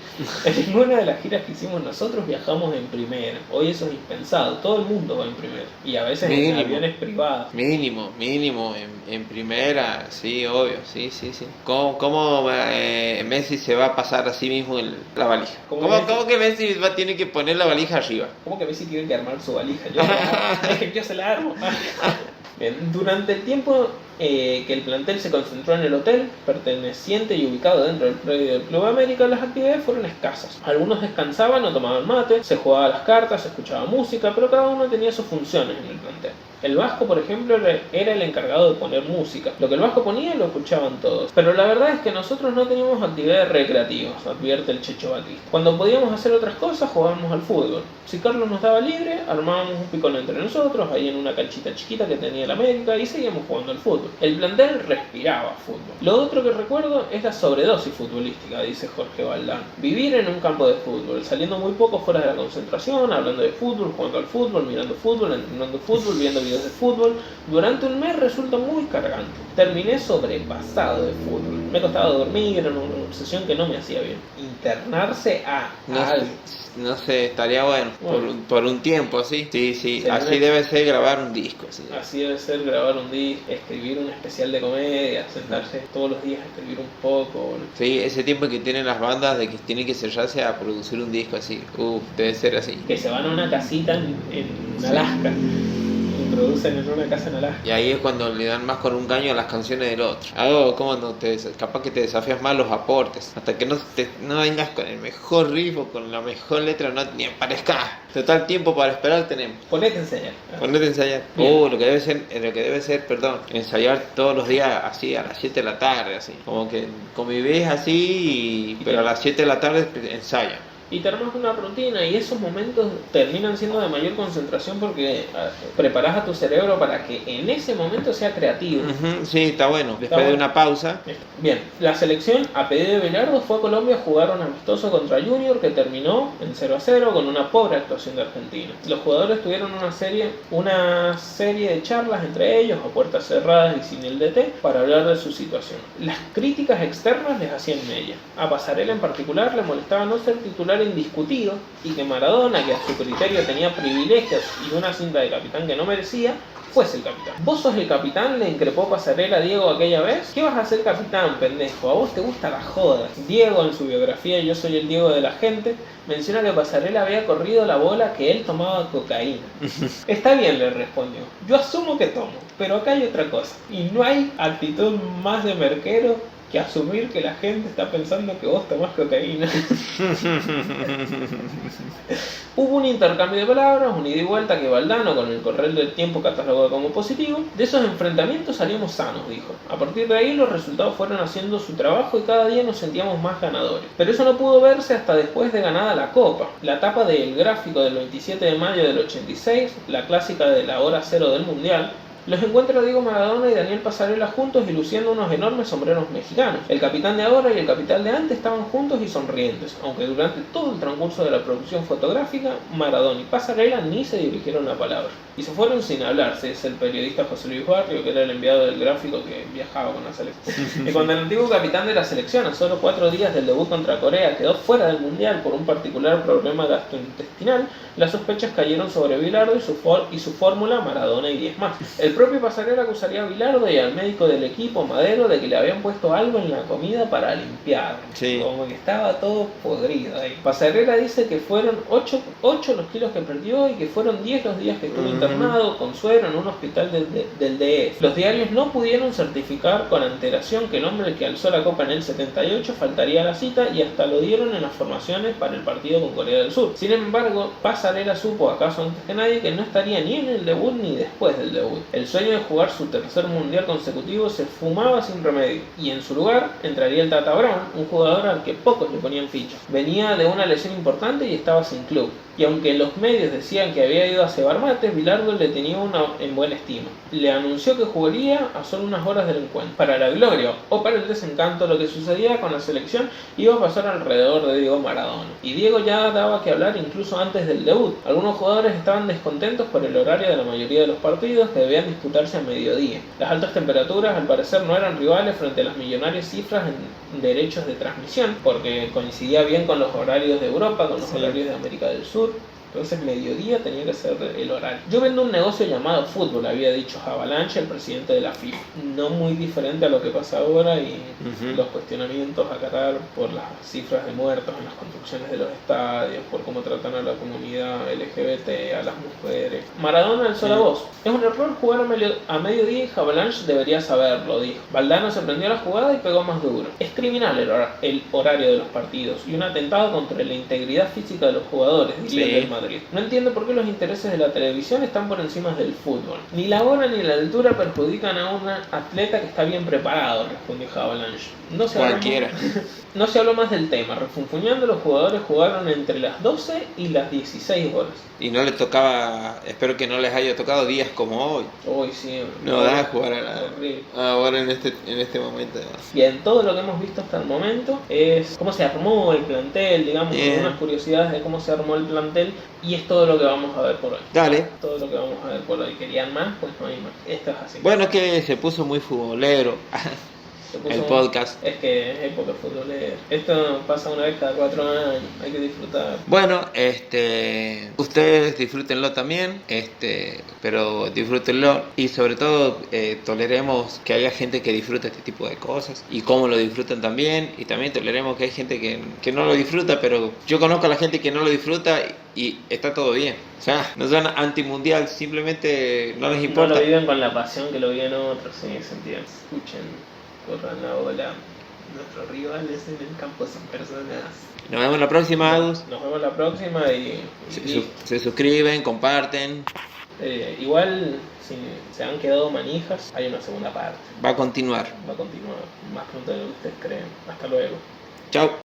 Speaker 2: En ninguna de las giras que hicimos nosotros viajamos en primera. Hoy eso es impensado, todo el mundo va en primera. Y a veces en aviones privados.
Speaker 1: Mínimo en primera, sí, obvio, sí. ¿Cómo Messi se va a pasar a sí mismo en la valija? ¿Cómo que Messi tiene que poner la valija arriba?
Speaker 2: ¿Cómo que Messi tiene que armar su valija? Yo se la armo. Bien, durante el tiempo que el plantel se concentró en el hotel, perteneciente y ubicado dentro del predio del Club América, las actividades fueron escasas. Algunos descansaban o tomaban mate, se jugaba a las cartas, se escuchaba música, pero cada uno tenía sus funciones en el plantel. El Vasco, por ejemplo, era el encargado de poner música. Lo que el Vasco ponía lo escuchaban todos. Pero la verdad es que nosotros no teníamos actividades recreativas, advierte el Checho Batista. Cuando podíamos hacer otras cosas, jugábamos al fútbol. Si Carlos nos daba libre, armábamos un picón entre nosotros, ahí en una canchita chiquita que tenía el América, y seguíamos jugando al fútbol. El plantel respiraba fútbol. Lo otro que recuerdo es la sobredosis futbolística, dice Jorge Valdán. Vivir en un campo de fútbol, saliendo muy poco fuera de la concentración, hablando de fútbol, jugando al fútbol, mirando fútbol, entrenando fútbol, viendo videos de fútbol, durante un mes resulta muy cargante. Terminé sobrepasado de fútbol. Me costaba dormir, era una obsesión que no me hacía bien. Internarse a algo.
Speaker 1: No sé, estaría bueno. Por un tiempo, ¿sí? Sí, así debe ser grabar un disco. ¿Sí?
Speaker 2: Así debe ser grabar un disco, escribir un especial de comedia, sentarse todos los días a escribir un poco.
Speaker 1: Sí, ese tiempo que tienen las bandas de que tienen que cerrarse a producir un disco así. Debe ser así.
Speaker 2: Que se van a una casita en Alaska. Producen en una casa en Alaska.
Speaker 1: Y ahí es cuando le dan más con un caño a las canciones del otro. Como no capaz que te desafías más los aportes. Hasta que no vengas con el mejor riff o con la mejor letra, no ni aparezca. Total tiempo para esperar tenemos.
Speaker 2: Ponete a ensayar.
Speaker 1: Lo que debe ser, ensayar todos los días así a las 7 de la tarde, así. Como que convivís así, pero a las 7 de la tarde ensaya.
Speaker 2: Y te armas una rutina y esos momentos terminan siendo de mayor concentración porque preparas a tu cerebro para que en ese momento sea creativo.
Speaker 1: Sí, está bueno. Después de una pausa.
Speaker 2: Bien, la selección a pedido de Belardo fue a Colombia a jugar un amistoso contra Junior que terminó en 0-0 con una pobre actuación de Argentina. Los jugadores tuvieron una serie de charlas entre ellos a puertas cerradas y sin el DT para hablar de su situación. Las críticas externas les hacían mella. A Pasarela en particular le molestaba no ser titular indiscutido y que Maradona, que a su criterio tenía privilegios y una cinta de capitán que no merecía, fuese el capitán. ¿Vos sos el capitán?, le increpó Pasarela a Diego aquella vez. ¿Qué vas a ser capitán, pendejo? A vos te gusta la joda. Diego, en su biografía Yo soy el Diego de la gente, menciona que Pasarela había corrido la bola que él tomaba cocaína. Está bien, le respondió. Yo asumo que tomo, pero acá hay otra cosa. Y no hay actitud más de merquero que asumir que la gente está pensando que vos tomás cocaína. Hubo un intercambio de palabras, un ida y vuelta que Valdano, con el correr del tiempo, catalogó como positivo. De esos enfrentamientos salimos sanos, dijo. A partir de ahí los resultados fueron haciendo su trabajo y cada día nos sentíamos más ganadores. Pero eso no pudo verse hasta después de ganada la Copa. La tapa del gráfico del 27 de mayo del 86, la clásica de la hora cero del Mundial, los encuentra Diego Maradona y Daniel Pasarela juntos y luciendo unos enormes sombreros mexicanos. El capitán de ahora y el capitán de antes estaban juntos y sonrientes, aunque durante todo el transcurso de la producción fotográfica, Maradona y Pasarela ni se dirigieron la palabra. Y se fueron sin hablarse, es el periodista José Luis Barrio, que era el enviado del gráfico que viajaba con la selección. Y cuando el antiguo capitán de la selección, a solo 4 días del debut contra Corea, quedó fuera del Mundial por un particular problema gastrointestinal, las sospechas cayeron sobre Bilardo y su fórmula Maradona y 10 más. El propio Pasarela acusaría a Bilardo y al médico del equipo, Madero, de que le habían puesto algo en la comida para limpiar.
Speaker 1: Sí.
Speaker 2: Como que estaba todo podrido ahí. Pasarela dice que fueron 8 los kilos que perdió y que fueron 10 los días que estuvo internado con suero en un hospital del DF. Los diarios no pudieron certificar con antelación que el hombre que alzó la copa en el 78 faltaría a la cita y hasta lo dieron en las formaciones para el partido con Corea del Sur. Sin embargo, Pasarela supo, acaso antes que nadie, que no estaría ni en el debut ni después del debut. El sueño de jugar su tercer mundial consecutivo se fumaba sin remedio y en su lugar entraría el Tata Brown, un jugador al que pocos le ponían ficha. Venía de una lesión importante y estaba sin club. Y aunque los medios decían que había ido a cebar mates, Bilardo le tenía en buena estima. Le anunció que jugaría a solo unas horas del encuentro. Para la gloria o para el desencanto, lo que sucedía con la selección iba a pasar alrededor de Diego Maradona. Y Diego ya daba que hablar incluso antes del debut. Algunos jugadores estaban descontentos por el horario de la mayoría de los partidos, que debían disputarse a mediodía. Las altas temperaturas al parecer no eran rivales frente a las millonarias cifras en derechos de transmisión, porque coincidía bien con los horarios de Europa, con los horarios de América del Sur. Entonces mediodía tenía que ser el horario. Yo vendo un negocio llamado fútbol, había dicho Avalanche, el presidente de la FIFA. No muy diferente a lo que pasa ahora y los cuestionamientos a Qatar por las cifras de muertos en las construcciones de los estadios, por cómo tratan a la comunidad LGBT, a las mujeres. Maradona alzó la voz. Es un error jugar a mediodía y Avalanche debería saberlo, dijo. Valdano se prendió a la jugada y pegó más duro. Es criminal el horario de los partidos y un atentado contra la integridad física de los jugadores, diría el Madrid. No entiendo por qué los intereses de la televisión están por encima del fútbol. Ni la hora ni la altura perjudican a un atleta que está bien preparado, respondió Avalanche. No se habló más del tema. Refunfuñando, los jugadores jugaron entre las 12 y las 16 horas.
Speaker 1: Y no le tocaba, espero que no les haya tocado días como hoy.
Speaker 2: Hoy sí.
Speaker 1: No da a jugar ahora en este momento.
Speaker 2: Y en todo lo que hemos visto hasta el momento es cómo se armó el plantel, digamos, algunas curiosidades de cómo se armó el plantel. Y es todo lo que vamos a ver por hoy.
Speaker 1: Dale.
Speaker 2: Todo lo que vamos a ver por hoy. ¿Querían más? Pues no hay más. Esto es así.
Speaker 1: Bueno, es que se puso muy futbolero. El podcast.
Speaker 2: Es que es época futbolera. Esto pasa una vez cada 4 años. Hay que disfrutar.
Speaker 1: Bueno, ustedes disfrútenlo también, pero disfrútenlo y sobre todo toleremos que haya gente que disfrute este tipo de cosas y cómo lo disfrutan también, y también toleremos que hay gente que no lo disfruta, pero yo conozco a la gente que no lo disfruta y está todo bien. O sea, no son antimundial, simplemente no les importa.
Speaker 2: No lo viven con la pasión que lo viven otros, sí, se entiende. Escuchen. Corran la ola. Nuestros rivales en el campo son personas.
Speaker 1: Nos vemos la próxima, Agus.
Speaker 2: Nos vemos la próxima y
Speaker 1: se suscriben, comparten.
Speaker 2: Igual, si se han quedado manijas, hay una segunda parte.
Speaker 1: Va a continuar
Speaker 2: más pronto de lo que ustedes creen. Hasta luego.
Speaker 1: Chao.